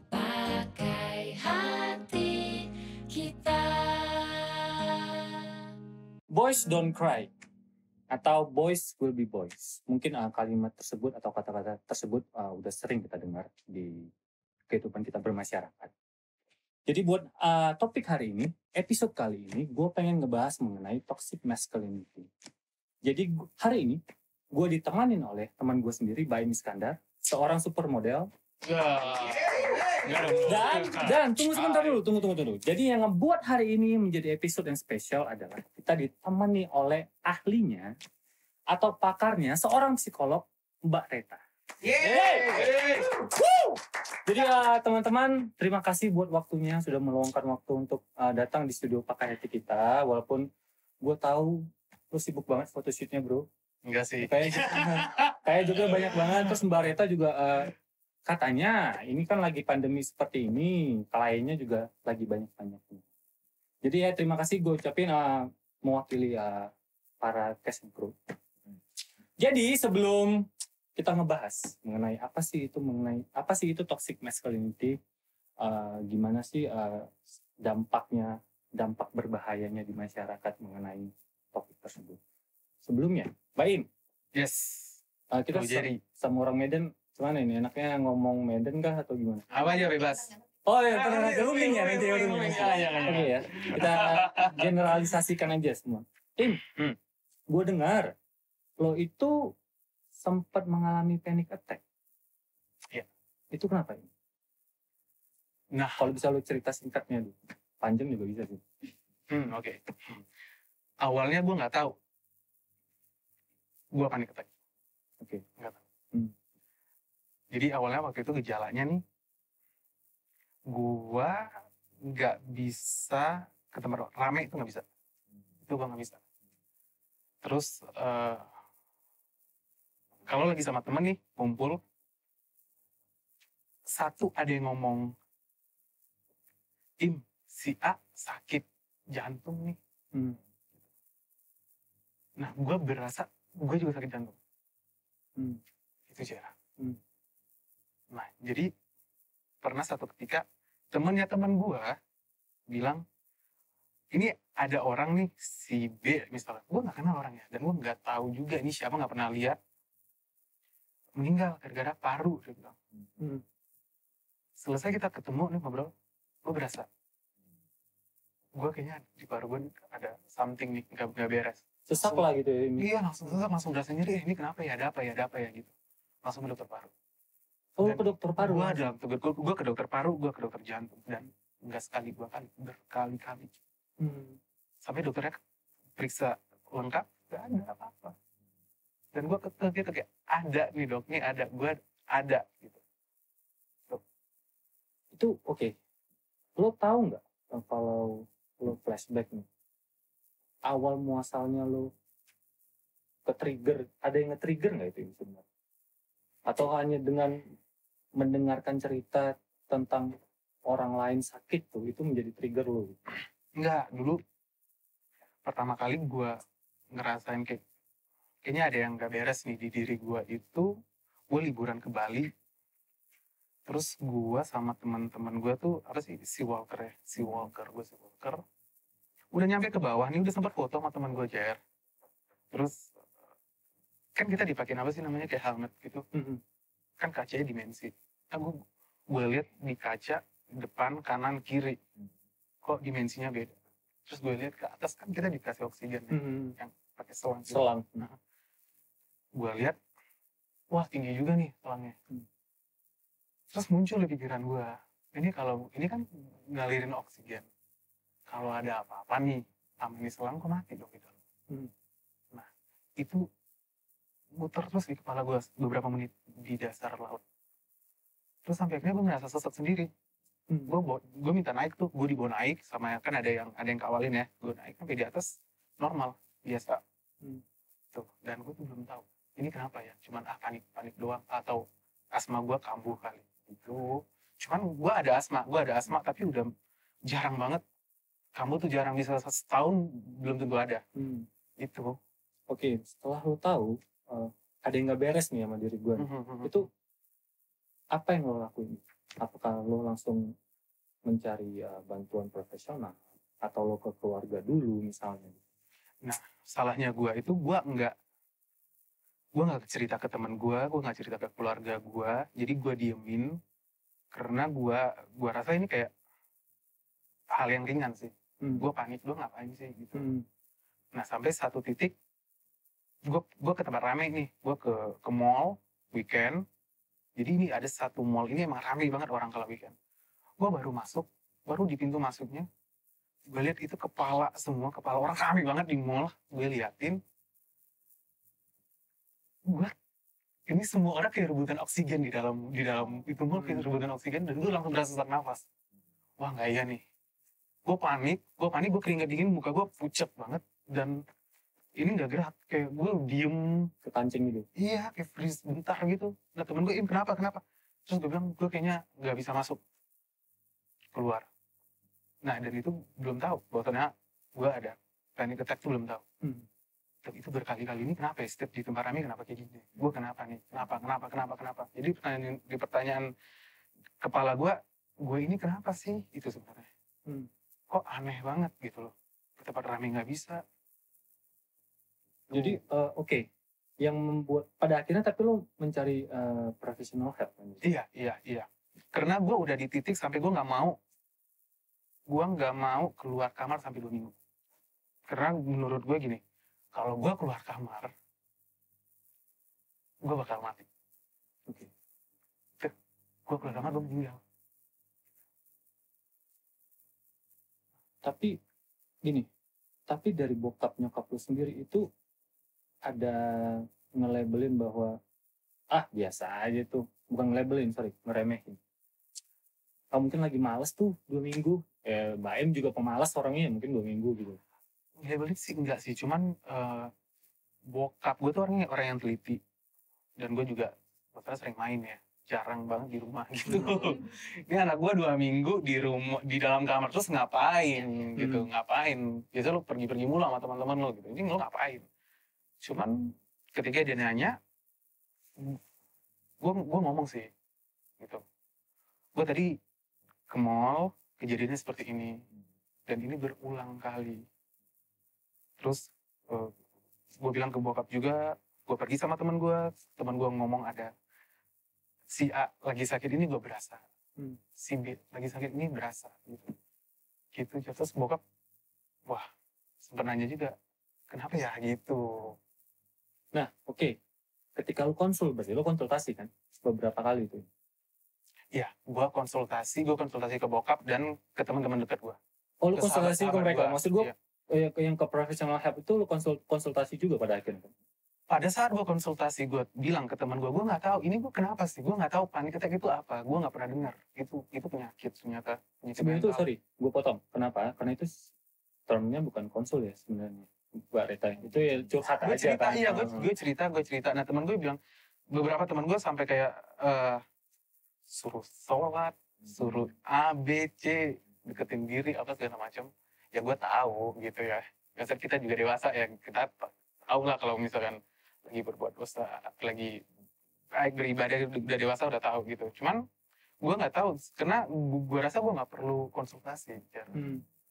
Pakai hati kita. Boys don't cry atau boys will be boys. Mungkin kalimat tersebut atau kata-kata tersebut udah sering kita dengar di kehidupan kita bermasyarakat. Jadi buat topik hari ini, episode kali ini, gue pengen ngebahas mengenai toxic masculinity. Jadi hari ini, gue ditemanin oleh teman gue sendiri, Baim Iskandar, seorang supermodel. Dan tunggu sebentar dulu, tunggu. Jadi yang ngebuat hari ini menjadi episode yang spesial adalah kita ditemani oleh ahlinya atau pakarnya, seorang psikolog, Mbak Reta. Jadi teman-teman, terima kasih buat waktunya sudah meluangkan waktu untuk datang di studio Pakai Hati kita. Walaupun gue tahu lu sibuk banget photoshootnya, bro. Enggak sih. Kayak juga banyak banget. Terus Mbak Reta juga katanya ini kan lagi pandemi seperti ini, kliennya juga lagi banyak-banyaknya. Jadi ya terima kasih gue ucapin mewakili para cast and crew. Jadi sebelum kita ngebahas mengenai apa sih itu toxic masculinity, gimana sih dampak berbahayanya di masyarakat mengenai topik tersebut. Sebelumnya, Baim. Yes. Kita sama orang Medan, gimana ini? Enaknya ngomong Medan kah atau gimana? Apa aja bebas. Oh ya, rooming ya nanti. Oke ya, kita generalisasikan aja semua. Gue dengar lo itu sempat mengalami panic attack. Iya. Itu kenapa ini? Nah, kalau bisa lo cerita singkatnya dulu. Panjang juga bisa sih. Oke. Awalnya gue nggak tahu. Gue panic attack. Oke. Nggak tahu. Jadi awalnya waktu itu gejalanya nih, gue nggak bisa ke tempat rame, itu nggak bisa. Itu gue nggak bisa. Terus kalau lagi sama temen nih, ngumpul, satu ada yang ngomong, si A sakit jantung nih. Nah, gue berasa, gue juga sakit jantung. Itu aja. Nah, jadi pernah satu ketika, temennya teman gue bilang, ini ada orang nih, si B misalnya. Gue gak kenal orangnya, dan gue gak tahu juga ini siapa, gak pernah lihat. Meninggal gara-gara paru, dia bilang. Selesai kita ketemu nih ngobrol, gue berasa, gue kayaknya di paru gue ada something nih, gak beres. Sesak lah gitu ya? Iya, langsung berasa nyeri, ini kenapa ya, ada apa ya gitu. Langsung ke dokter paru. Oh, ke dokter paru? Gue ke dokter paru, gue ke dokter jantung. Dan gak sekali, berkali-kali. Sampai dokternya periksa lengkap, gak ada apa-apa. Dan gue kayak ada nih dok, nih ada, gue ada gitu. Itu oke. Lo tahu nggak kalau lo flashback nih, awal muasalnya lo ke-trigger, ada yang nge-trigger nggak itu sebenarnya? Atau hanya dengan mendengarkan cerita tentang orang lain sakit tuh, itu menjadi trigger lo? Enggak, dulu pertama kali gue ngerasain kayaknya ada yang gak beres nih di diri gue itu, gue liburan ke Bali. Terus gue sama teman-teman gue tuh, si Walker. Udah nyampe ke bawah nih, udah sempat foto sama teman gue JR. Terus, kan kita dipakein apa sih namanya, kayak helmet gitu. Kan kacanya dimensi. Nah, gue lihat di kaca, depan, kanan, kiri. Kok dimensinya beda. Terus gue lihat ke atas, kan kita dikasih oksigen yang pakai selang. Nah, gue lihat, wah tinggi juga nih selangnya. Terus muncul di pikiran gue, ini kan ngalirin oksigen. Kalau ada apa-apa nih, sama ini selang kok mati dong gitu. Nah, itu muter terus di kepala gue beberapa menit di dasar laut. Terus sampai akhirnya gue ngerasa sesat sendiri. Gue minta naik tuh, gue dibawa naik sama kan ada yang kawalin ya. Gue naik sampai di atas normal, biasa. Tuh, dan gue tuh belum tahu ini kenapa ya. Cuman panik doang atau asma gue kambuh kali. Itu cuman gue ada asma tapi udah jarang banget. Kamu tuh jarang, bisa setahun belum tentu ada. Itu. Oke, setelah lo tahu ada yang nggak beres nih sama diri gue. Itu apa yang lo lakuin? Apakah lo langsung mencari bantuan profesional atau lo ke keluarga dulu misalnya? Salahnya gue itu gue nggak cerita ke teman gue nggak cerita ke keluarga gue, jadi gue diemin karena gue rasa ini kayak hal yang ringan sih. Gue panik, gue ngapain sih gitu. Nah sampai satu titik gue ke tempat rame nih, gue ke mall weekend. Jadi ini ada satu mall ini emang rame banget orang kalau weekend. Gue baru di pintu masuknya gue lihat itu kepala orang rame banget di mall. Gue liatin, ini semua orang kayak rebutan oksigen di dalam itu mall, kayak rebutan oksigen, dan gue langsung berasa sesak nafas. Wah nggak iya nih. Gue panik, gue keringat dingin, muka gue pucet banget, dan ini nggak gerak, kayak gue diem, Kepancing gitu? iya kayak freeze bentar gitu. Nah temen gue, kenapa? Terus gue bilang, gue kayaknya nggak bisa masuk, keluar. Nah dan itu belum tahu, bahwa gue ada panic attack tuh belum tahu. Tapi itu berkali-kali, ini kenapa ya, setiap di tempat rame kenapa kayak gini? Gue kenapa nih? Kenapa? Jadi pertanyaan kepala gue ini kenapa sih? Itu sebenarnya. Kok aneh banget gitu loh. Ke tempat rame nggak bisa. Jadi oke. Yang membuat, pada akhirnya tapi lo mencari professional help kan? Iya. Karena gue udah di titik sampai gue nggak mau keluar kamar sampai 2 minggu. Karena menurut gue gini, kalau gue keluar kamar, gue bakal mati. Oke. Gue keluar kamar, gue meninggal. Tapi gini, tapi dari bokap nyokap lu sendiri itu ada nge-labelin bahwa biasa aja tuh, bukan nge-labelin, sorry, ngeremehin. Mungkin lagi males tuh 2 minggu, Mbak Em juga pemalas orangnya, mungkin 2 minggu gitu. Nge-labelin sih enggak sih, cuman bokap gue tuh orang yang teliti, dan gue juga bahkan sering main ya, jarang banget di rumah gitu. Ini anak gue 2 minggu di rumah, di dalam kamar, terus ngapain gitu, ngapain? Biasanya lo pergi-pergi mulu sama teman-teman lo gitu, ini lo ngapain? Cuman ketika dia nanya, gue ngomong sih gitu. Gue tadi ke mall, kejadiannya seperti ini, dan ini berulang kali. Terus gue bilang ke bokap juga, gue pergi sama teman gue ngomong ada si A lagi sakit ini, gue berasa. Si B lagi sakit ini berasa gitu. Terus bokap, wah sempat nanya juga, kenapa ya gitu. Nah oke. Ketika lu berarti lu konsultasi kan beberapa kali itu? Iya, gue konsultasi ke bokap dan ke teman-teman dekat gue. Oh lu konsultasi ke mereka, maksud gue yang ke professional help itu lu konsultasi juga pada akhirnya? Pada saat gue konsultasi, gue bilang ke teman gue nggak tahu ini gue kenapa sih, gue nggak tahu panic attack itu apa, gue nggak pernah dengar itu penyakit ternyata. Sebenarnya itu sorry, gue potong. Kenapa? Karena itu termnya bukan konsul ya sebenarnya, Mbak Reta. Itu ya curhat aja kan? Iya, gue cerita. Nah teman gue bilang, beberapa teman gue sampai kayak suruh sholat, suruh A, B, C, deketin diri apa segala macam. Ya gue tahu gitu ya. Biasa kita juga dewasa ya, kita tahu lah kalau misalkan lagi berbuat dosa, lagi beribadah, udah dewasa udah tahu gitu. Cuman gue nggak tahu, karena gue rasa gue nggak perlu konsultasi.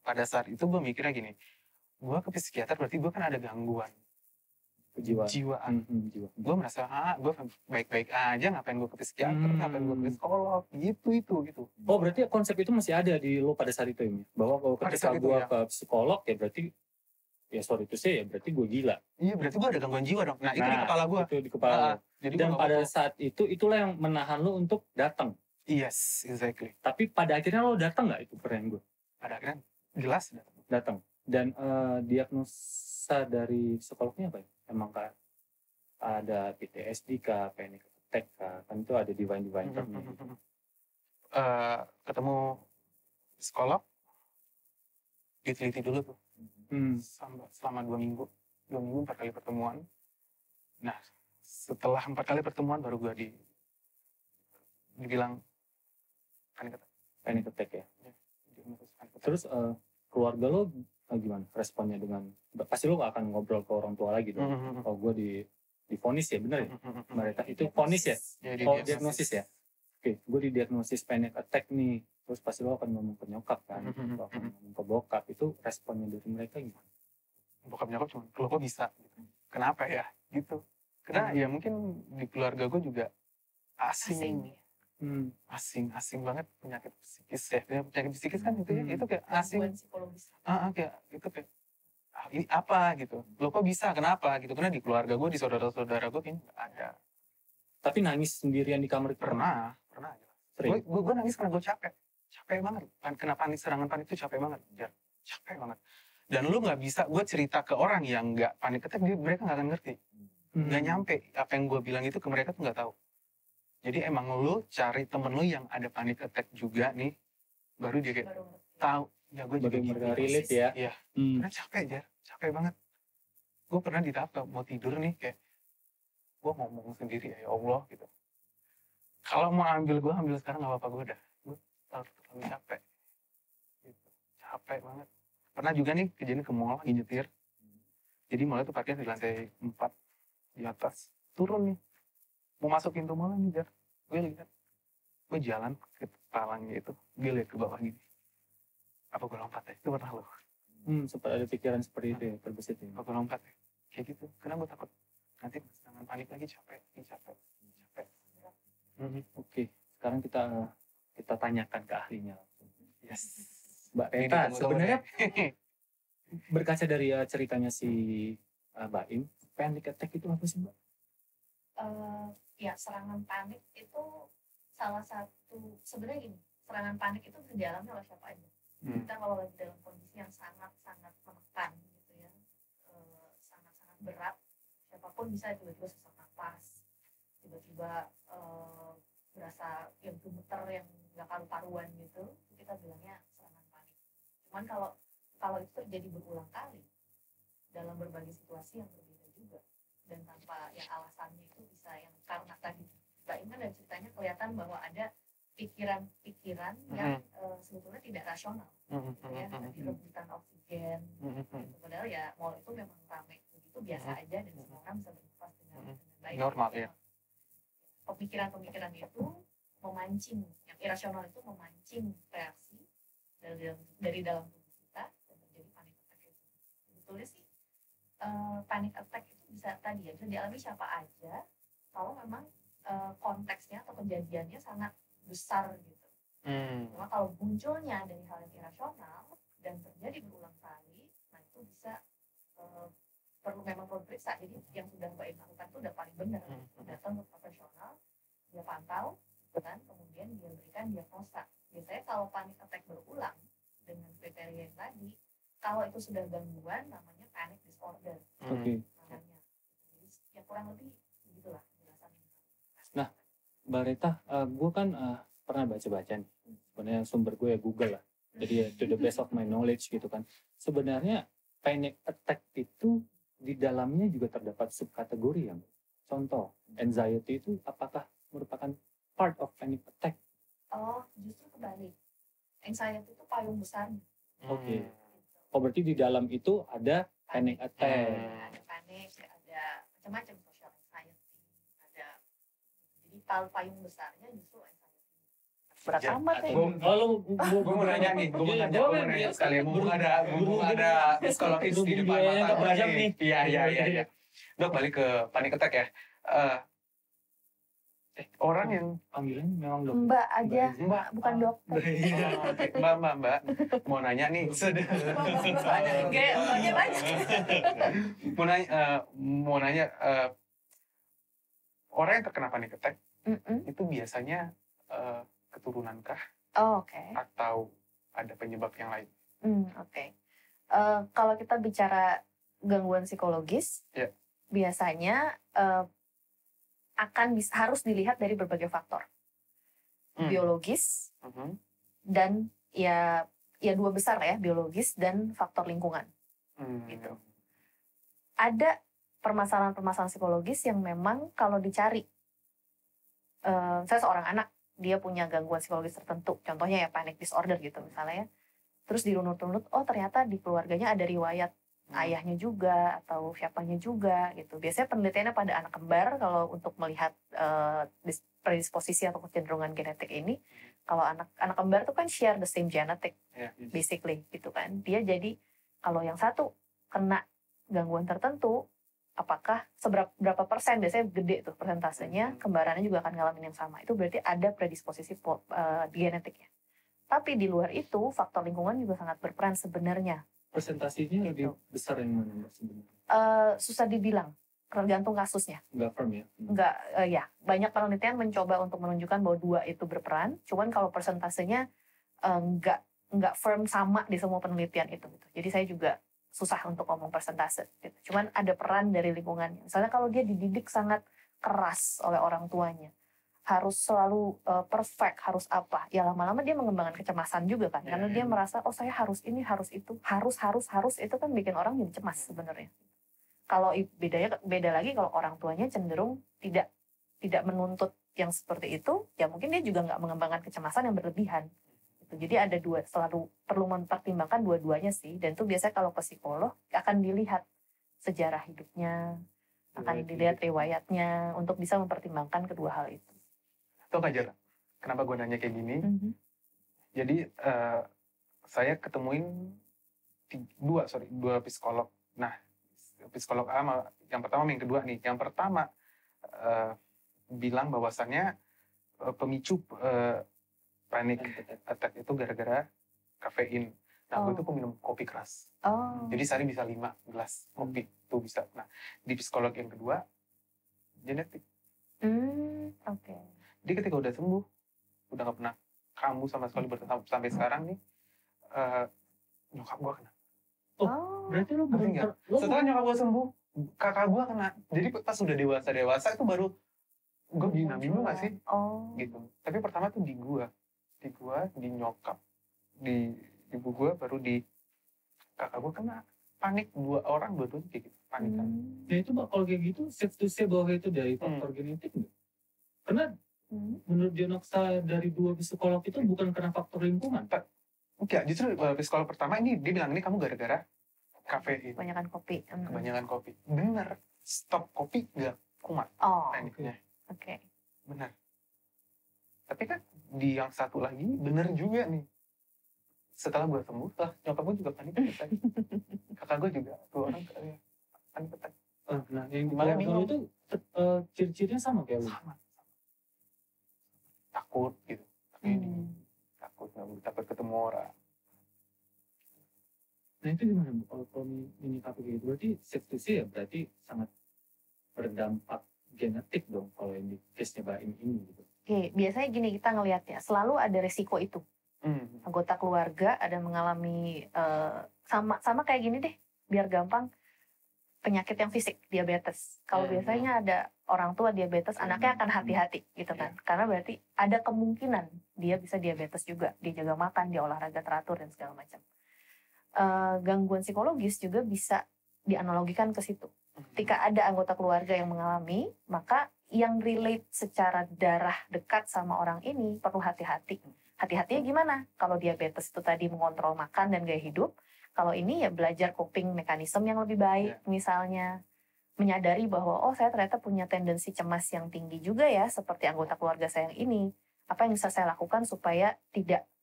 Pada saat itu gue mikirnya gini, gue ke psikiater berarti gue kan ada gangguan kejiwaan. Gue merasa gue baik-baik aja, ngapain gue ke psikiater, ngapain gue ke psikolog, gitu. Oh berarti konsep itu masih ada di lo pada saat itu ya? Bahwa kalau ketika gue ke psikolog ya berarti, ya sorry itu sih ya berarti gue gila. Iya berarti gue ada gangguan jiwa dong. Nah itu di kepala gue. Itu di kepala. Jadi dan pada saat itu, itulah yang menahan lo untuk datang. Yes, exactly. Tapi pada akhirnya lo datang nggak itu pertanyaan gue? Pada akhirnya jelas datang. Dan diagnosa dari psikolognya apa ya? Emang kan ada PTSD kah, panic attack kah? Kan itu ada divine term. Ketemu psikolog, diteliti dulu tuh. Selama 2 minggu 4 kali pertemuan. Nah setelah 4 kali pertemuan baru gue dibilang panic attack ya. Terus keluarga lo gimana responnya dengan, pasti lo gak akan ngobrol ke orang tua lagi dong. Oh gue divonis ya, bener ya? Mereka itu vonis ya? Oh diagnosis ya? oke, gue didiagnosis panic attack nih, terus pasti lo akan ngomong ke nyokap kan, lo akan ngomong ke bokap, itu responnya dari mereka gimana? Bokap nyokap cuma, lo kok bisa gitu. Kenapa ya gitu. Karena ya mungkin di keluarga gue juga asing asing banget penyakit psikis ya. Penyakit psikis kan itu ya, itu kayak asing. Gangguan psikologis. Kayak itu kayak ini apa gitu. Lo kok bisa? Kenapa gitu. Karena di keluarga gue, di saudara-saudara gue kayaknya nggak ada. Tapi nangis sendirian di kamar itu? Pernah. Sering? Gue nangis karena gue capek banget. Kena serangan panik itu capek banget. Capek banget. Dan lu nggak bisa, gue cerita ke orang yang nggak panik attack, mereka nggak akan ngerti. Nggak nyampe apa yang gue bilang itu ke mereka tuh nggak tahu. Jadi emang lu cari temen lu yang ada panic attack juga nih, baru dia kayak tahu. Ya gue juga mereka relate ya. Iya. Karena capek banget. Gue pernah di tahap mau tidur nih kayak gue ngomong sendiri ya Allah gitu. Kalau mau ambil sekarang nggak apa-apa, gue terlalu capek. Gitu. Capek banget. Pernah juga nih kejadian ke mall lagi nyetir. Jadi mall itu parkir di lantai 4 di atas. Turun nih. Mau masuk pintu mall nih, Jar. Gue lihat. Gue jalan ke palangnya itu. Gue lihat ke bawah gini. Apa gue lompat ya? Itu pernah lo. Sempat ada pikiran seperti itu ya, terbesit ya. Apa gue lompat ya? Kayak gitu. Karena gue takut. Nanti serangan panik lagi capek. Oke, sekarang kita tanyakan ke ahlinya langsung. Yes. Mbak Reta, sebenarnya berkaca dari ceritanya si Mbak Im, panic attack itu apa sih, Mbak? Ya, serangan panik itu salah satu, sebenarnya gini, serangan panik itu bisa dialami oleh siapa aja. Kita kalau lagi dalam kondisi yang sangat-sangat menekan gitu ya, sangat-sangat berat, siapapun bisa tiba-tiba sesak napas, tiba-tiba berasa yang gemeter, yang nggak karu-karuan gitu, kita bilangnya serangan panik. Cuman kalau itu terjadi berulang kali dalam berbagai situasi yang berbeda juga, dan tanpa yang alasannya itu bisa yang karena tadi Mbak Ima dan ceritanya kelihatan bahwa ada pikiran-pikiran yang sebetulnya tidak rasional, gitu ya, tadi rebutan oksigen, gitu. Padahal ya mall itu memang ramai begitu biasa aja dan semua orang bisa bernafas dengan baik. Normal ya. Pemikiran-pemikiran itu memancing, yang irasional itu memancing reaksi dari dalam tubuh kita dan terjadi panic attack itu. Sebetulnya sih panic attack itu bisa tadi ya, bisa dialami siapa aja kalau memang konteksnya atau kejadiannya sangat besar gitu. Cuma kalau munculnya dari hal yang irasional dan terjadi berulang kali, nah itu bisa perlu periksa. Jadi yang sudah Mbak Im lakukan itu udah paling benar. Datang ke profesional, dia pantau, dan kemudian dia berikan diagnosa. Biasanya kalau panic attack berulang dengan kriteria yang tadi, kalau itu sudah gangguan, namanya panic disorder. Namanya. Jadi ya kurang lebih begitulah penjelasannya. Nah, Mbak Reta, gue kan pernah baca-baca nih. Sebenarnya sumber gue ya Google lah. Jadi ya, to the best of my knowledge gitu kan. Sebenarnya panic attack itu di dalamnya juga terdapat subkategori yang contoh anxiety itu apakah merupakan part of panic attack? Oh, justru kebalik. Anxiety itu payung besarnya. Oke. Oh, berarti di dalam itu ada panic attack. Ada panik, ada macam-macam social anxiety, ada. Jadi payung besarnya justru anxiety. Berat amat ya. Gue mau nanya nih, gue mau nanya sekali. Mumpung ada psikologis di depan mata gue nih. Iya. Dok, balik ke panic attack ya. Orang yang panggilannya memang dokter. Mbak aja, Mbak. bukan dokter. Mbak, mau nanya nih. Mbaknya banyak. Mau nanya, orang yang terkena panic attack itu biasanya keturunankah? Oh, oke. Atau ada penyebab yang lain? Oke. Kalau kita bicara gangguan psikologis, biasanya harus dilihat dari berbagai faktor, biologis dan ya dua besar lah ya, biologis dan faktor lingkungan. Gitu. Ada permasalahan-permasalahan psikologis yang memang kalau dicari, saya seorang anak, dia punya gangguan psikologis tertentu, contohnya ya panic disorder gitu misalnya ya, terus dirunut-runut, oh ternyata di keluarganya ada riwayat ayahnya juga atau siapanya juga gitu. Biasanya penelitiannya pada anak kembar kalau untuk melihat predisposisi atau kecenderungan genetik ini, kalau anak kembar tuh kan share the same genetic, basically gitu kan. Dia jadi kalau yang satu kena gangguan tertentu, apakah berapa persen, biasanya gede tuh persentasenya, kembarannya juga akan ngalamin yang sama. Itu berarti ada predisposisi genetiknya. Tapi di luar itu, faktor lingkungan juga sangat berperan sebenarnya. Persentasinya lebih besar yang mana sebenarnya? Susah dibilang, tergantung kasusnya. Nggak firm ya? Nggak, ya. Banyak penelitian mencoba untuk menunjukkan bahwa 2 itu berperan, cuman kalau persentasenya nggak firm sama di semua penelitian itu. Gitu. Jadi saya juga susah untuk ngomong persentase. Gitu. Cuman ada peran dari lingkungannya. Misalnya kalau dia dididik sangat keras oleh orang tuanya, harus selalu perfect, harus apa, ya lama-lama dia mengembangkan kecemasan juga kan, karena dia merasa oh saya harus ini, harus itu, harus itu kan bikin orang jadi cemas sebenarnya. Kalau beda lagi kalau orang tuanya cenderung tidak menuntut yang seperti itu, ya mungkin dia juga nggak mengembangkan kecemasan yang berlebihan. Jadi ada selalu perlu mempertimbangkan dua-duanya sih, dan itu biasanya kalau ke psikolog akan dilihat sejarah hidupnya, akan dilihat riwayatnya untuk bisa mempertimbangkan kedua hal itu. Tuh Kak Jar, kenapa gue nanya kayak gini? Jadi saya ketemuin dua psikolog. Nah, psikolog A yang pertama, yang kedua nih. Yang pertama bilang bahwasannya pemicu panic attack itu gara-gara kafein. Nah, gue tuh peminum kopi keras. Jadi sehari bisa 5 gelas kopi. Itu bisa. Nah, di psikolog yang kedua, genetik. Oke. Jadi ketika udah sembuh, udah gak pernah kambuh sama sekali sampai sekarang nih, nyokap gue kena. Berarti lo setelah nyokap gue sembuh, kakak gue kena. Jadi pas udah dewasa itu baru gue bingung gak sih? Gitu. Tapi pertama tuh di nyokap, di ibu gue, baru di kakak gue kena. Panik, dua-duanya kayak gitu, panikan. Ya itu kalau kayak gitu, safe to say bahwa itu dari faktor genetik nggak? Karena menurut diagnosa dari 2 psikolog itu bukan karena faktor lingkungan. Enggak, justru psikolog pertama ini dia bilang ini kamu gara-gara kafein. Kebanyakan kopi. Kebanyakan kopi. Bener, stop kopi nggak kumat paniknya. Oke. Bener. Tapi kan di yang satu lagi bener juga nih. Setelah gue sembuh, nyokap gue juga panik attack. Kakak gue juga, 2 orang panik attack. Nah, yang kalau itu ciri-cirinya sama kayak lu? Sama. Takut gitu. Takut ketemu orang. Nah itu gimana Bu? Kalau menyikapi kayak gitu, berarti safe to say ya berarti sangat berdampak genetik dong kalau yang di case-nya Mbak ini gitu. Oke, biasanya gini kita ngelihatnya, selalu ada resiko itu. Anggota keluarga ada mengalami sama kayak gini deh, biar gampang, penyakit yang fisik, diabetes. Kalau biasanya ada orang tua diabetes, anaknya akan hati-hati gitu kan. Karena berarti ada kemungkinan dia bisa diabetes juga. Dia jaga makan, dia olahraga teratur dan segala macam. Gangguan psikologis juga bisa dianalogikan ke situ. Ketika ada anggota keluarga yang mengalami, maka yang relate secara darah dekat sama orang ini perlu hati-hati. Hati-hatinya gimana? Kalau diabetes itu tadi mengontrol makan dan gaya hidup, kalau ini ya belajar coping mekanisme yang lebih baik, misalnya menyadari bahwa oh saya ternyata punya tendensi cemas yang tinggi juga ya, seperti anggota keluarga saya yang ini. Apa yang bisa saya lakukan supaya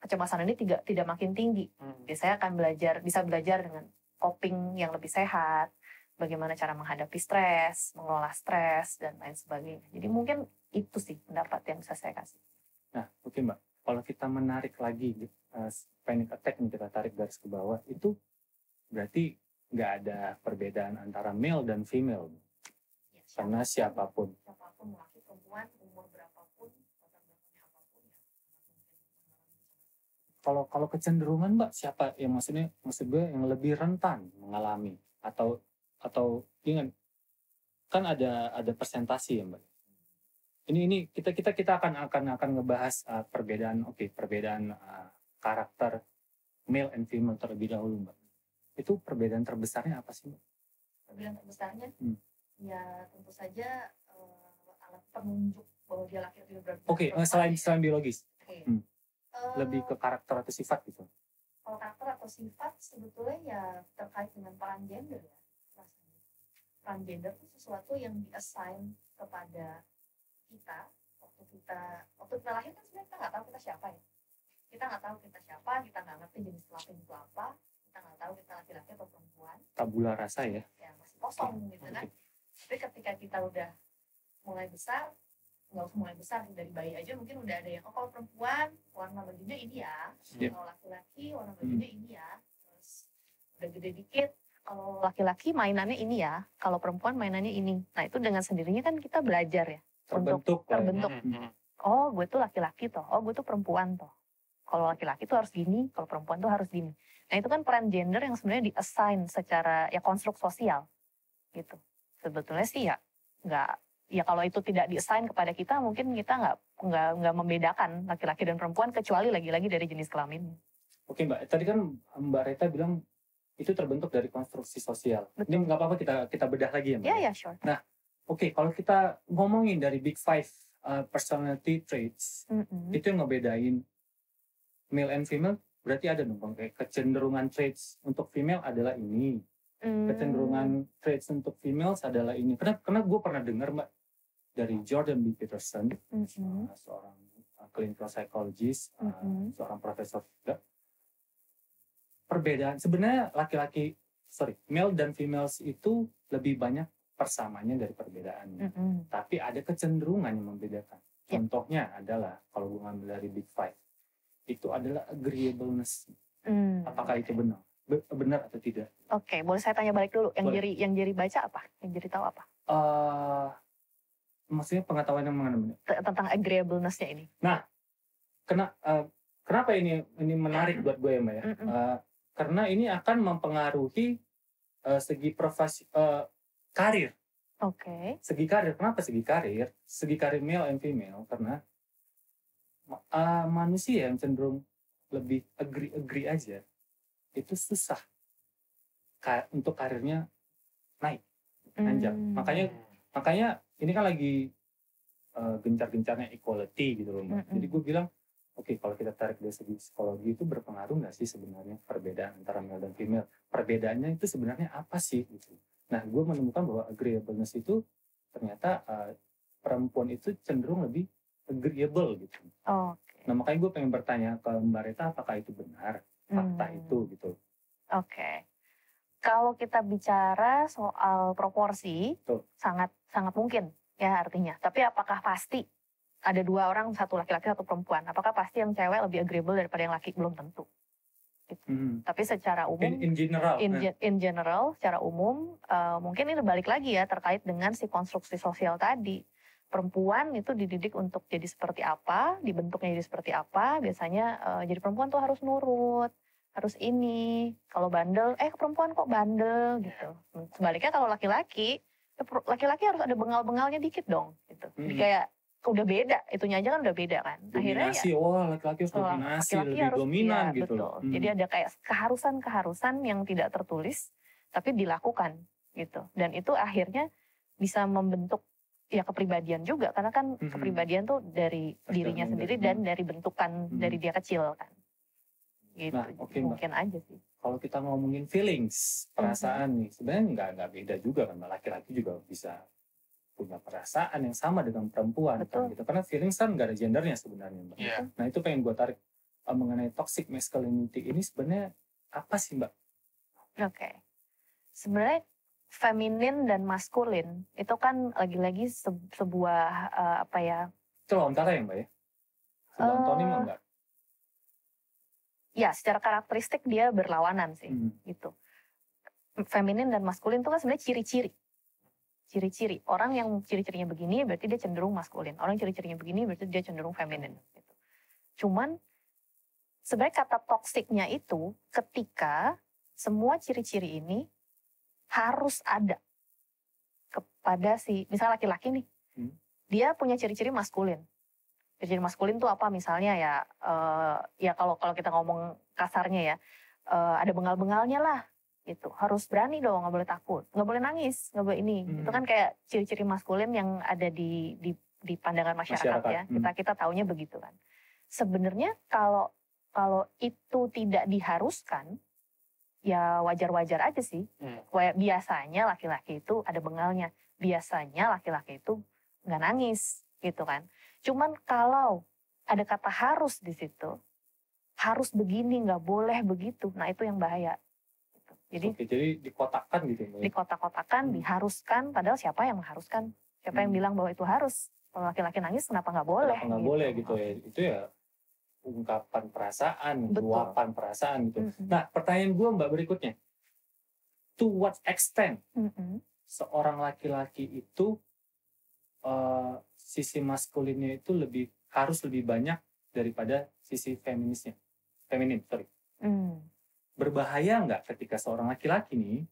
kecemasan ini tidak makin tinggi? Saya akan bisa belajar dengan coping yang lebih sehat, bagaimana cara menghadapi stres, mengelola stres dan lain sebagainya. Jadi mungkin itu sih pendapat yang bisa saya kasih. Nah, oke Mbak. Kalau kita menarik lagi panic attack, kita tarik garis ke bawah, itu berarti nggak ada perbedaan antara male dan female. Ya, karena siapapun laki perempuan, umur berapapun, latar belakangnya apapun ya. Kalau kecenderungan Mbak, siapa yang maksud gue yang lebih rentan mengalami atau ingat kan ada persentasi ya Mbak. Ini kita akan ngebahas perbedaan karakter male and female terlebih dahulu Mbak. Itu perbedaan terbesarnya apa sih Mbak? Perbedaan terbesarnya ya tentu saja alat penunjuk bahwa dia laki atau perempuan. Oke, selain biologis. Okay. Lebih ke karakter atau sifat gitu. Kalau karakter atau sifat sebetulnya ya terkait dengan peran gender ya. Peran gender itu sesuatu yang di-assign kepada kita waktu waktu kita lahir kan sebenarnya kita nggak tahu kita siapa ya. Kita nggak tahu kita siapa, kita nggak ngerti jenis kelamin itu apa, kita nggak tahu kita laki-laki atau perempuan. Tabula rasa ya. Ya masih kosong gitu kan. Tapi ketika kita udah mulai besar, nggak usah mulai besar, dari bayi aja mungkin udah ada yang, oh kalau perempuan warna bajunya ini ya, kalau laki-laki warna bajunya ini ya. Terus udah gede dikit, kalau laki-laki mainannya ini ya, kalau perempuan mainannya ini. Nah itu dengan sendirinya kan kita belajar ya. Terbentuk. Oh gue tuh laki-laki toh, oh gue tuh perempuan toh. Kalau laki-laki tuh harus gini, kalau perempuan tuh harus gini. Nah itu kan peran gender yang sebenarnya di-assign secara ya konstruk sosial gitu. Sebetulnya sih ya nggak, ya kalau itu tidak di-assign kepada kita, mungkin kita nggak membedakan laki-laki dan perempuan, kecuali lagi-lagi dari jenis kelamin. Oke Mbak, tadi kan Mbak Reta bilang itu terbentuk dari konstruksi sosial. Betul. Ini nggak apa-apa kita bedah lagi ya Mbak? Ya, sure. Nah, oke, kalau kita ngomongin dari Big Five personality traits, itu yang ngebedain male and female, berarti ada dong kayak kecenderungan traits untuk female adalah ini, kecenderungan traits untuk females adalah ini. Karena gue pernah dengar Mbak dari Jordan B. Peterson, seorang clinical psychologist, seorang profesor juga. Perbedaan sebenarnya male dan females itu lebih banyak persamaannya dari perbedaannya. Tapi ada kecenderungan yang membedakan. Contohnya adalah kalau gue ngambil dari Big Five, itu adalah agreeableness. Apakah itu benar? Benar atau tidak? Oke, boleh saya tanya balik dulu. Yang Jerry baca apa? Yang Jerry tahu apa? Maksudnya pengetahuan yang mana? Tentang agreeableness-nya ini. Nah, kenapa ini menarik buat gue ya Mbak ya? Karena ini akan mempengaruhi segi profesi karir. Oke. Segi karir, kenapa segi karir? Segi karir male and female karena manusia yang cenderung lebih agree aja itu susah untuk karirnya naik, nanjak. Makanya ini kan lagi gencar-gencarnya equality gitu loh Mbak. Jadi gue bilang, oke, kalau kita tarik dari segi psikologi itu berpengaruh nggak sih sebenarnya perbedaan antara male dan female? Perbedaannya itu sebenarnya apa sih? Gitu. Nah, gue menemukan bahwa agreeableness itu ternyata perempuan itu cenderung lebih agreeable gitu. Nah, makanya gue pengen bertanya ke Mbak Reta, apakah itu benar fakta itu gitu? Oke. Kalau kita bicara soal proporsi, sangat mungkin ya artinya. Tapi apakah pasti? Ada dua orang, satu laki-laki, satu perempuan. Apakah pasti yang cewek lebih agreeable daripada yang laki? Belum tentu. Gitu. Tapi secara umum, in general, secara umum, mungkin ini balik lagi ya terkait dengan si konstruksi sosial tadi. Perempuan itu dididik untuk jadi seperti apa, dibentuknya jadi seperti apa. Biasanya jadi perempuan tuh harus nurut, harus ini. Kalau bandel, perempuan kok bandel gitu. Sebaliknya kalau laki-laki harus ada bengal-bengalnya dikit dong. Gitu. Jadi kayak udah beda, itunya aja kan udah beda kan. Dominasi, akhirnya laki-laki harus dominasi, lebih harus, dominan ya, gitu. Betul. Jadi ada kayak keharusan yang tidak tertulis, tapi dilakukan gitu. Dan itu akhirnya bisa membentuk ya kepribadian juga, karena kan kepribadian tuh dari dirinya sendiri dan dari bentukan dari dia kecil kan. Gitu. Nah, mungkin Mbak, aja sih. Kalau kita ngomongin feelings, perasaan nih, sebenarnya nggak beda juga kan. Laki-laki juga bisa punya perasaan yang sama dengan perempuan kan, gitu. Karena feelings kan nggak ada gendernya sebenarnya Mbak. Nah itu pengen gue tarik mengenai toxic masculinity ini sebenarnya apa sih Mbak? Oke. Sebenarnya feminin dan maskulin itu kan lagi-lagi sebuah apa ya? Itu lontara ya Mbak ya? Sebuah antonim enggak? Ya, secara karakteristik dia berlawanan sih, gitu. Feminin dan maskulin itu kan sebenarnya ciri-ciri. Orang yang ciri-cirinya begini berarti dia cenderung maskulin. Orang yang ciri-cirinya begini berarti dia cenderung feminin. Gitu. Cuman sebenarnya kata toksiknya itu ketika semua ciri-ciri ini harus ada kepada misalnya laki-laki nih, dia punya ciri-ciri maskulin. Ciri-ciri maskulin tuh apa? Misalnya ya kalau kita ngomong kasarnya ya, ada bengal-bengalnya lah. Gitu. Harus berani dong, nggak boleh takut, nggak boleh nangis, nggak boleh ini. Itu kan kayak ciri-ciri maskulin yang ada di pandangan masyarakat. Ya. Kita taunya begitu kan. Sebenarnya kalau itu tidak diharuskan, ya wajar-wajar aja sih. Biasanya laki-laki itu ada bengalnya, biasanya laki-laki itu nggak nangis, gitu kan. Cuman kalau ada kata harus di situ, harus begini, nggak boleh begitu, nah itu yang bahaya. Gitu. Jadi dikotakkan gitu. Dikotak-kotakan, diharuskan, padahal siapa yang mengharuskan? Siapa yang bilang bahwa itu harus? Kalau laki-laki nangis kenapa nggak boleh? Kenapa nggak boleh gitu ya? Itu ya ungkapan perasaan, luapan perasaan gitu. Nah, pertanyaan gue Mbak berikutnya, to what extent seorang laki-laki itu sisi maskulinnya itu harus lebih banyak daripada sisi feminin. Berbahaya nggak ketika seorang laki-laki nih,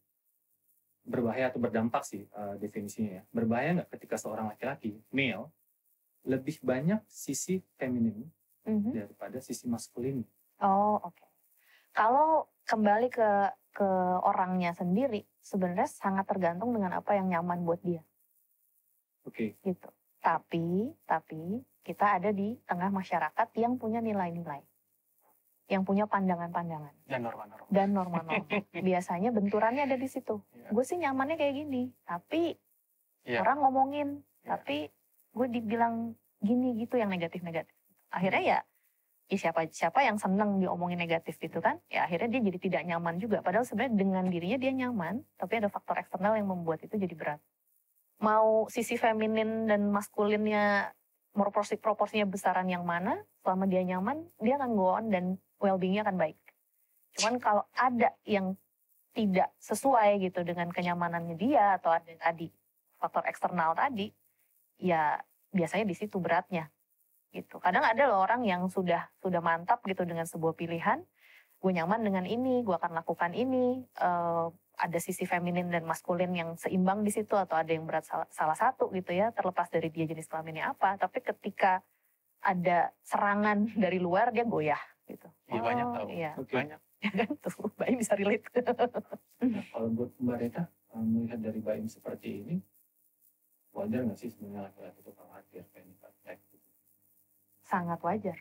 berbahaya atau berdampak sih definisinya ya, berbahaya nggak ketika seorang laki-laki, male, lebih banyak sisi feminin daripada sisi maskulin? Oh, oke. Kalau kembali ke orangnya sendiri, sebenarnya sangat tergantung dengan apa yang nyaman buat dia. Oke. Gitu. Tapi kita ada di tengah masyarakat yang punya nilai-nilai, yang punya pandangan-pandangan dan norma-norma. Biasanya benturannya ada di situ. Gue sih nyamannya kayak gini, tapi orang ngomongin, tapi gue dibilang gini gitu yang negatif-negatif. Akhirnya ya siapa yang seneng diomongin negatif gitu kan? Ya akhirnya dia jadi tidak nyaman juga. Padahal sebenarnya dengan dirinya dia nyaman, tapi ada faktor eksternal yang membuat itu jadi berat. Mau sisi feminin dan maskulinnya proporsinya besaran yang mana, selama dia nyaman, dia akan go on dan well-being-nya akan baik. Cuman kalau ada yang tidak sesuai gitu dengan kenyamanannya dia atau ada tadi faktor eksternal tadi, ya biasanya di situ beratnya gitu. Kadang ada loh orang yang sudah mantap gitu dengan sebuah pilihan, gue nyaman dengan ini, gue akan lakukan ini, ada sisi feminin dan maskulin yang seimbang di situ atau ada yang berat salah satu gitu ya, terlepas dari dia jenis kelaminnya apa, tapi ketika ada serangan dari luar dia goyah gitu. Iya banyak tahu. Iya. Banyak. Ya kan tuh, Baim bisa relate. Nah, kalau buat Mbak Reta melihat dari Baim seperti ini, wajar nggak sih sebenarnya laki-laki itu khawatir panic attack gitu? Sangat wajar.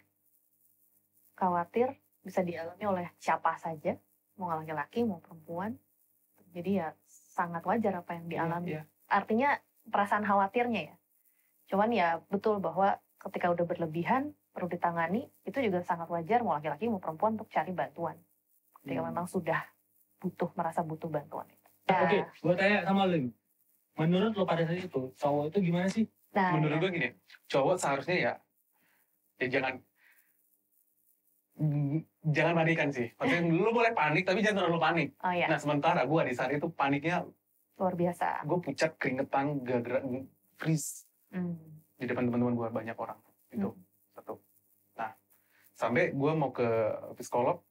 Khawatir bisa dialami oleh siapa saja, mau laki-laki mau perempuan. Jadi ya sangat wajar apa yang dialami. Artinya perasaan khawatirnya ya. Cuman ya betul bahwa ketika udah berlebihan perlu ditangani, itu juga sangat wajar mau laki-laki mau perempuan untuk cari bantuan. Ketika memang sudah merasa butuh bantuan itu. Oke, gue tanya sama lu. Menurut lo pada saat itu, cowok itu gimana sih? Nah, menurut gue gini, cowok seharusnya ya jangan panikan sih. Maksudnya lu boleh panik tapi jangan terlalu panik. Oh, iya. Nah sementara gue di saat itu paniknya luar biasa. Gue pucat, keringetan, gak gerak, freeze. Di depan teman-teman gue banyak orang. Itu satu. Nah sampai gue mau ke psikolog,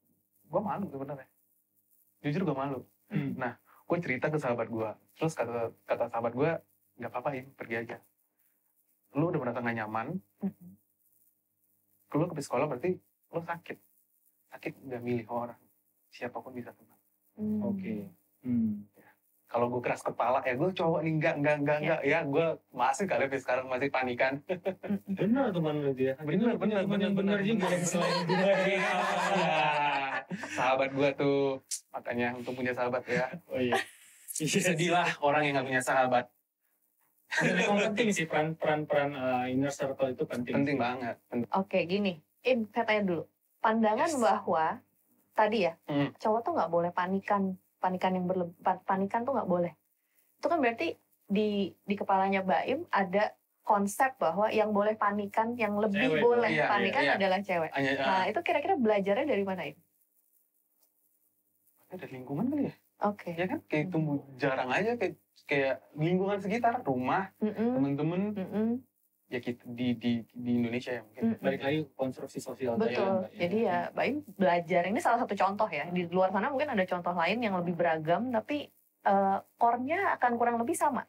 gue malu sebenarnya. Jujur gue malu. Nah gue cerita ke sahabat gue. Terus kata sahabat gue, gak apa-apa ya, pergi aja. Lu udah merasa gak nyaman. Lu ke psikolog berarti lo sakit nggak milih orang, siapapun bisa kena. Oke. Ya. Kalau gue keras kepala ya gue cowok nih enggak ya gue masih kali sekarang masih panikan. Bener teman lu dia. Bener juga selain gue. Sahabat gue tuh makanya untuk punya sahabat ya. Oh iya. Sedih lah orang yang nggak punya sahabat. Memang penting sih peran inner circle itu penting. Penting banget. Oke gini. Saya tanya dulu, pandangan bahwa tadi ya, cowok tuh nggak boleh panikan yang panikan tuh nggak boleh. Itu kan berarti di kepalanya Baim ada konsep bahwa yang boleh panikan, yang lebih cewek, boleh panikan adalah cewek. Nah itu kira-kira belajarnya dari mana itu? Dari lingkungan kali ya. Oke. Ya kan kayak tumbuh jarang aja kayak lingkungan sekitar, rumah, temen-temen. Ya kita di Indonesia ya mungkin. Balik lagi konstruksi sosial. Betul. Jadi ya Baim belajar, ini salah satu contoh ya. Di luar sana mungkin ada contoh lain yang lebih beragam, tapi core-nya akan kurang lebih sama.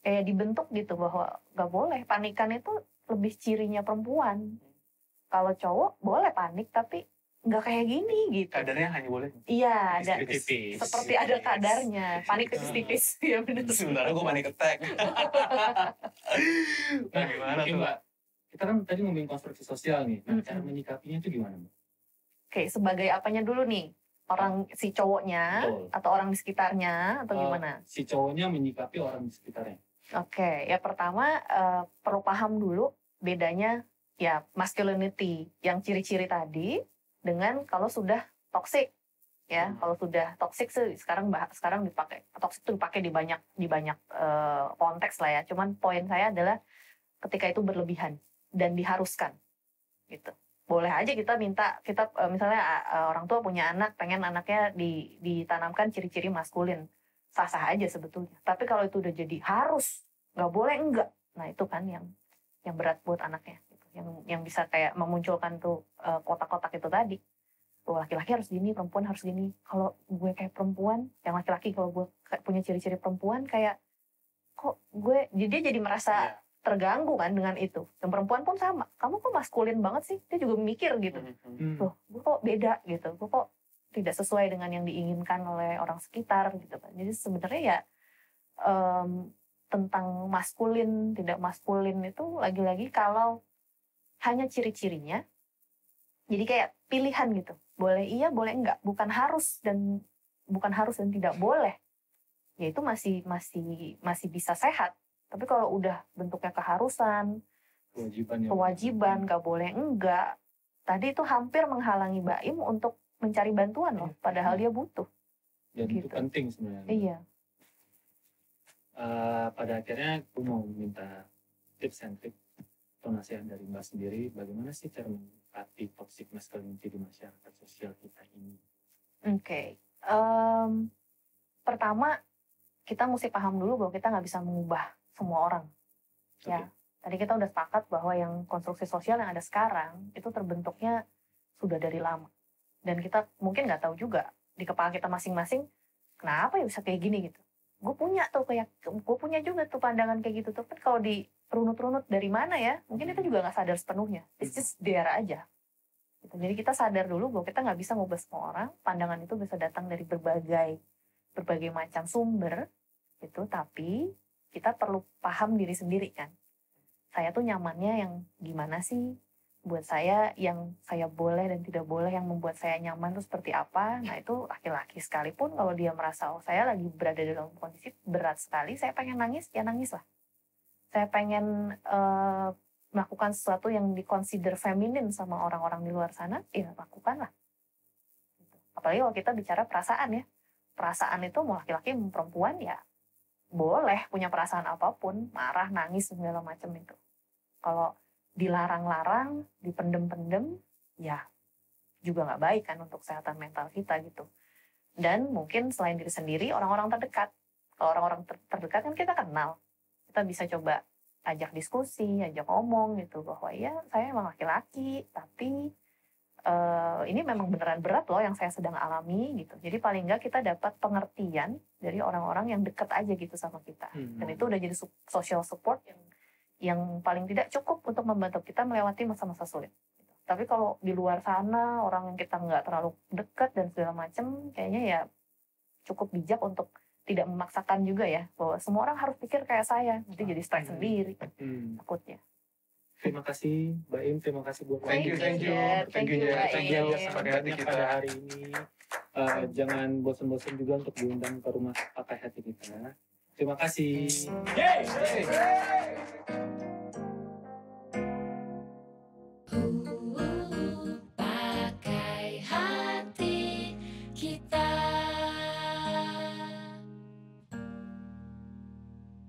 Kayak dibentuk gitu bahwa gak boleh. Panikan itu lebih cirinya perempuan. Kalau cowok boleh panik tapi nggak kayak gini gitu. Kadarnya hanya boleh. Iya, ada tipis. Seperti ada kadarnya. Panik tipis-tipis. Ya benar. Sebenarnya gue panik attack. Nah, gimana tuh, Mbak? Kita kan tadi ngomongin konstruksi sosial nih. Nah, cara menyikapinya itu gimana, Mbak? Oke, sebagai apanya dulu nih? Orang si cowoknya atau orang di sekitarnya atau gimana? Si cowoknya menyikapi orang di sekitarnya. Oke, ya pertama perlu paham dulu bedanya ya masculinity yang ciri-ciri tadi dengan kalau sudah toxic ya. Kalau sudah toxic sih sekarang dipakai toxic itu dipakai di banyak konteks lah ya. Cuman poin saya adalah ketika itu berlebihan dan diharuskan gitu. Boleh aja kita minta misalnya orang tua punya anak, pengen anaknya ditanamkan ciri-ciri maskulin, sah-sah aja sebetulnya. Tapi kalau itu udah jadi harus, nggak boleh enggak, nah itu kan yang berat buat anaknya gitu. Yang bisa kayak memunculkan tuh kotak-kotak itu tadi. Tuh laki-laki harus gini, perempuan harus gini. Kalau gue kayak perempuan, yang laki-laki kalau gue punya ciri-ciri perempuan kayak kok gue jadi merasa terganggu kan dengan itu. Dan perempuan pun sama. Kamu kok maskulin banget sih? Dia juga mikir gitu. Loh, gue kok beda gitu. Gue kok tidak sesuai dengan yang diinginkan oleh orang sekitar gitu kan. Jadi sebenarnya ya tentang maskulin, tidak maskulin itu lagi-lagi kalau hanya ciri-cirinya. Jadi kayak pilihan gitu. Boleh iya, boleh enggak. Bukan harus dan tidak boleh. Ya itu masih bisa sehat. Tapi kalau udah bentuknya keharusan, kewajiban, nggak boleh enggak, tadi itu hampir menghalangi Baim untuk mencari bantuan loh, padahal dia butuh. Dan gitu. Itu penting sebenarnya. Iya. Pada akhirnya aku mau minta tips and trick atau nasihat dari Mbak sendiri, bagaimana sih cara mengatasi toxic masculinity di masyarakat sosial kita ini? Oke. Pertama, kita mesti paham dulu bahwa kita nggak bisa mengubah semua orang. Ya, tadi kita udah sepakat bahwa yang konstruksi sosial yang ada sekarang itu terbentuknya sudah dari lama. Dan kita mungkin nggak tahu juga di kepala kita masing-masing kenapa ya bisa kayak gini gitu. Gue punya juga tuh pandangan kayak gitu. Tapi kalau di runut-runut dari mana ya, mungkin itu juga nggak sadar sepenuhnya. It's just there aja. Gitu. Jadi kita sadar dulu bahwa kita nggak bisa ngubah semua orang. Pandangan itu bisa datang dari berbagai macam sumber gitu. Tapi kita perlu paham diri sendiri kan. Saya tuh nyamannya yang gimana sih? Buat saya yang saya boleh dan tidak boleh, yang membuat saya nyaman itu seperti apa? Nah itu laki-laki sekalipun kalau dia merasa saya lagi berada dalam kondisi berat sekali, saya pengen nangis, ya nangis lah. Saya pengen melakukan sesuatu yang dikonsider feminin sama orang-orang di luar sana, ya lakukan lah. Apalagi kalau kita bicara perasaan ya. Perasaan itu mau laki-laki mau perempuan ya boleh punya perasaan apapun, marah, nangis, segala macam itu. Kalau dilarang-larang, dipendem-pendem, ya juga nggak baik kan untuk kesehatan mental kita gitu. Dan mungkin selain diri sendiri, orang-orang terdekat. Kalau orang-orang terdekat kan kita kenal. Kita bisa coba ajak diskusi, ajak ngomong gitu, bahwa ya saya emang laki-laki, tapi ini memang beneran berat loh yang saya sedang alami gitu. Jadi paling nggak kita dapat pengertian dari orang-orang yang deket aja gitu sama kita. Dan itu udah jadi social support yang paling tidak cukup untuk membantu kita melewati masa-masa sulit. Tapi kalau di luar sana orang yang kita nggak terlalu dekat dan segala macam, kayaknya ya cukup bijak untuk tidak memaksakan juga ya bahwa semua orang harus pikir kayak saya. Nanti jadi stres sendiri takutnya. Terima kasih Mbak Im, terima kasih buat Thank you pada hari ini. Jangan bosan-bosan juga untuk diundang ke rumah pakai hati kita. Terima kasih.